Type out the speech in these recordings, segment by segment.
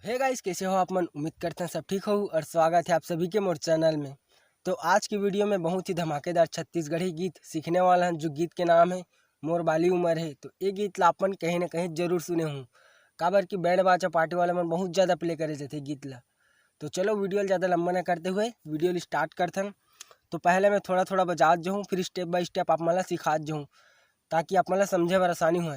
Hey guys, कैसे हो आप मन। उम्मीद करते हैं सब ठीक हो और स्वागत है आप सभी के मोर चैनल में। तो आज की वीडियो में बहुत ही धमाकेदार छत्तीसगढ़ी गीत सीखने वाला है, जो गीत के नाम है मोर बाली उमर है। तो ये गीत ला अपन कहीं ना कहीं जरूर सुने हूँ, काबर की बैंड बाजा पार्टी वाले मन बहुत ज़्यादा प्ले करे जाते गीत ला। तो चलो वीडियो ज़्यादा लंबा न करते हुए वीडियो स्टार्ट करते हैं। तो पहले मैं थोड़ा थोड़ा बजात जाऊँ, फिर स्टेप बाय स्टेप आप मला सिखात जाऊँ, ताकि आप मला समझे बर आसानी हो।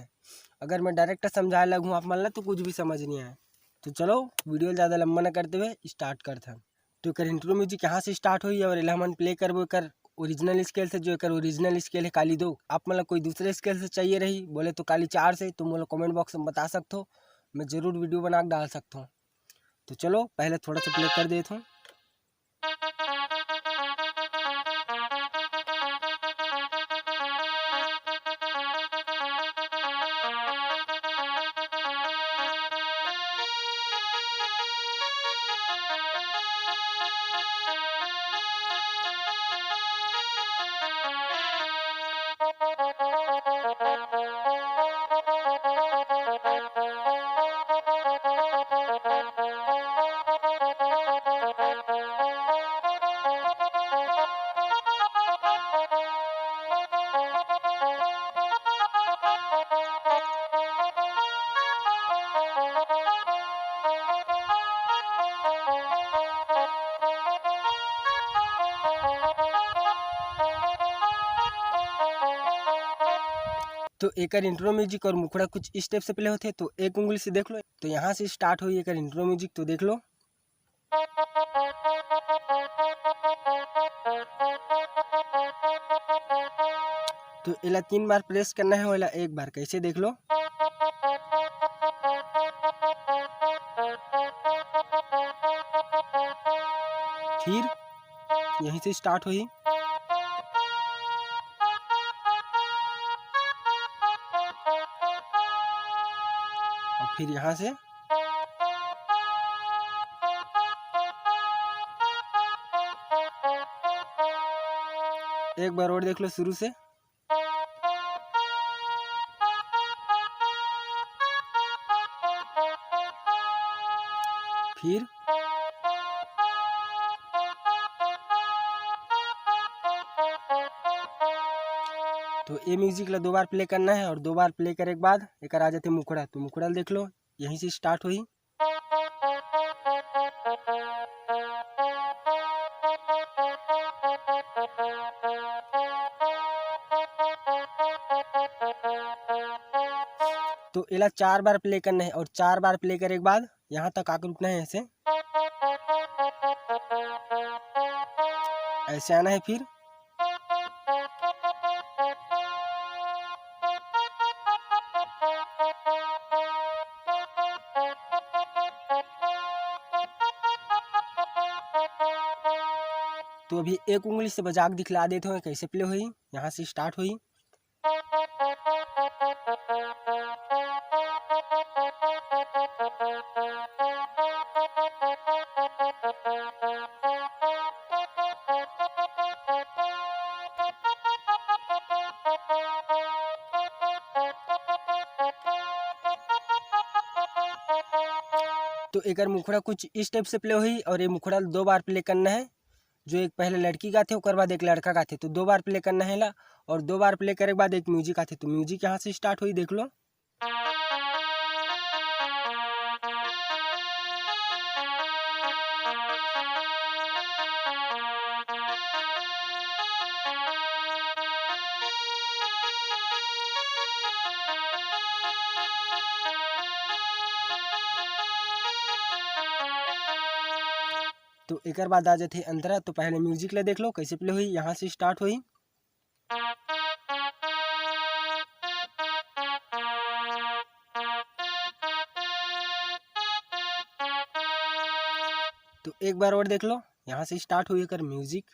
अगर मैं डायरेक्ट समझाए लगूँ आप मला तो कुछ भी समझ नहीं आए। तो चलो वीडियो ज़्यादा लंबा न करते हुए स्टार्ट करते हैं। तो एक इंट्रो म्यूजिक यहाँ से स्टार्ट हुई और एला हमन प्ले करबो एक ओरिजिनल स्केल से, जो एक ओरिजिनल स्केल है काली 2। आप मतलब कोई दूसरे स्केल से चाहिए रही बोले तो काली 4 से, तुम लोग कमेंट बॉक्स में बता सकते हो, मैं ज़रूर वीडियो बना के डाल सकता हूँ। तो चलो पहले थोड़ा सा प्ले कर देता हूँ। तो एक इंट्रो म्यूजिक और मुखड़ा कुछ इस स्टेप से प्ले होते, तो एक उंगली से देख लो। तो यहाँ से स्टार्ट हुई एक इंट्रो म्यूजिक, तो देख लो। तो इला 3 बार प्रेस करना है, वाला एक बार कैसे देख लो। फिर यहीं से स्टार्ट हुई, और फिर यहाँ से एक बार और देख लो शुरू से। फिर तो ये म्यूजिक ला 2 बार प्ले करना है, और 2 बार प्ले करे के बाद एक आ जाते मुखड़ा। तो मुखड़ा देख लो, यहीं से स्टार्ट हुई। तो इला 4 बार प्ले करना है, और 4 बार प्ले करे के बाद यहाँ तक आकर रुकना है। ऐसे आना है। फिर तो अभी एक उंगली से बजा के दिखला देते हैं कैसे प्ले हुई। यहाँ से स्टार्ट हुई, तो एक मुखड़ा कुछ इस टाइप से प्ले हुई, और ये मुखड़ा 2 बार प्ले करना है। जो एक पहले लड़की गाते ओकर बाद एक लड़का गाते, तो 2 बार प्ले करना है ला। और 2 बार प्ले करे के बाद एक म्यूजिक आते, तो म्यूजिक यहाँ से स्टार्ट हुई, देख लो। तो एक बाद आ जाते अंतरा। तो पहले म्यूजिक ला देख लो कैसे प्ले हुई। यहाँ से स्टार्ट हुई, तो एक बार और देख लो। यहाँ से स्टार्ट हुई कर म्यूजिक।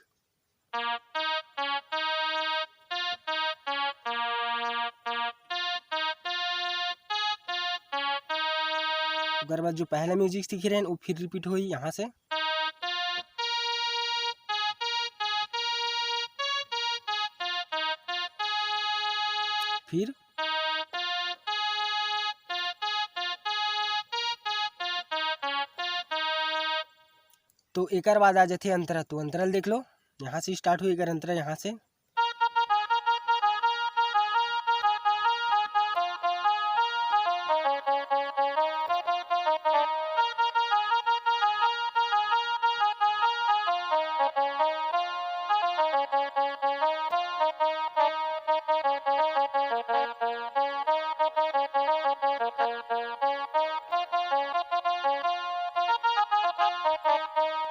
उसके बाद जो पहला म्यूजिक सीख रहे हैं वो फिर रिपीट हुई यहाँ से। फिर तो एक बाद आ जाते अंतरा, तो अंतराल देख लो, यहाँ से स्टार्ट हुई कर अंतरा यहाँ से।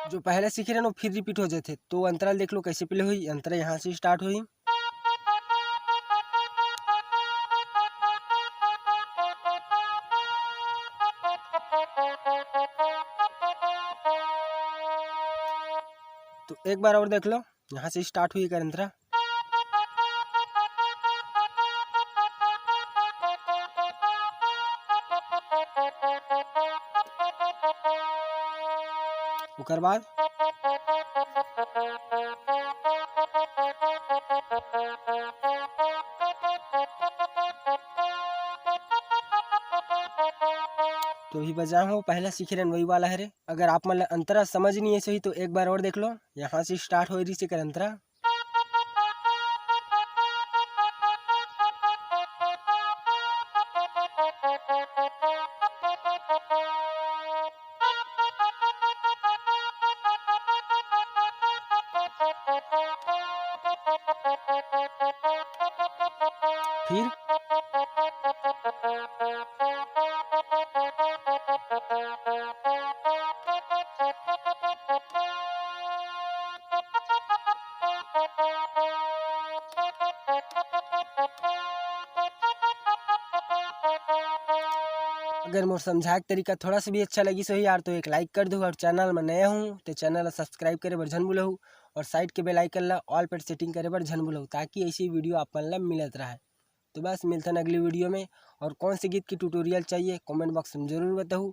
जो पहले सीखे रहे ना फिर रिपीट हो जाते, तो अंतराल देख लो कैसे प्ले हुई। अंतरा यहाँ से स्टार्ट हुई। तो एक बार और देख लो, यहाँ से स्टार्ट हुई कर अंतरा। उसके बाद तो भी बजा हो पहला सीख रहे वही वाला है रे। अगर आप मतलब अंतरा समझ नहीं है सही तो एक बार और देख लो, यहाँ से स्टार्ट हो रही से कर अंतरा। फिर अगर मोर समझाए के तरीका थोड़ा सा भी अच्छा लगी सही यार तो एक लाइक कर दो, और चैनल में नया हूँ तो चैनल सब्सक्राइब करे बर झन भूलहु, और साइड के बेल आइकन ला ऑल पर सेटिंग करे बर झन भूलहु, ताकि ऐसी वीडियो आप मन ला मिलत रहे। तो बस मिलते हैं अगली वीडियो में, और कौन से गीत की ट्यूटोरियल चाहिए कमेंट बॉक्स में जरूर बताऊँ।